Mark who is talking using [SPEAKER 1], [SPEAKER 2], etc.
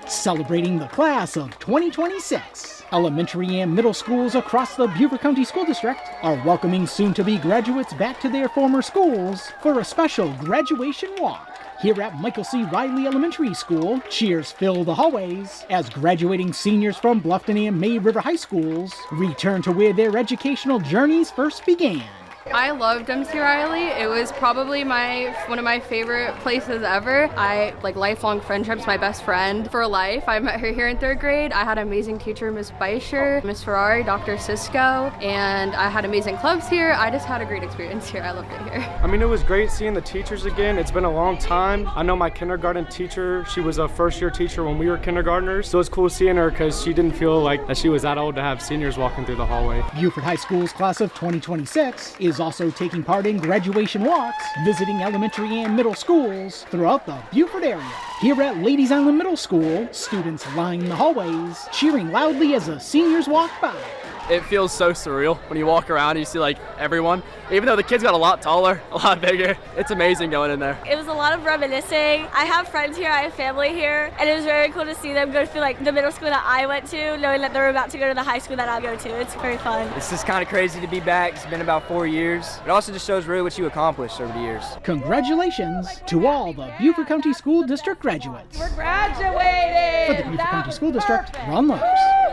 [SPEAKER 1] Celebrating the class of 2026, elementary and middle schools across the Beaufort County School District are welcoming soon-to-be graduates back to their former schools for a special graduation walk. Here at Michael C. Riley Elementary School, cheers fill the hallways as graduating seniors from Bluffton and May River High Schools return to where their educational journeys first began.
[SPEAKER 2] I loved MC Riley. It was probably one of my favorite places ever. I lifelong friendships, my best friend for life. I met her here in 3rd grade. I had an amazing teacher, Miss Beischer, Miss Ferrari, Dr. Cisco, and I had amazing clubs here. I just had a great experience here. I loved it here.
[SPEAKER 3] I mean, it was great seeing the teachers again. It's been a long time. I know my kindergarten teacher, she was a first-year teacher when we were kindergartners, so it's cool seeing her because she didn't feel like that she was that old to have seniors walking through the hallway.
[SPEAKER 1] Beaufort High School's class of 2026 is also taking part in graduation walks, visiting elementary and middle schools throughout the Beaufort area. Here at Ladies Island Middle School, students line the hallways, cheering loudly as the seniors walk by.
[SPEAKER 4] It feels so surreal when you walk around and you see everyone. Even though the kids got a lot taller, a lot bigger, it's amazing going in there.
[SPEAKER 5] It was a lot of reminiscing. I have friends here, I have family here, and it was very cool to see them go through the middle school that I went to, knowing that they're about to go to the high school that I'll go to. It's very fun.
[SPEAKER 6] It's just kind of crazy to be back. It's been about 4 years. It also just shows really what you accomplished over the years.
[SPEAKER 1] Congratulations to all the Beaufort County School District graduates.
[SPEAKER 7] We're graduating!
[SPEAKER 1] For the Beaufort County School District, Ron Lopes.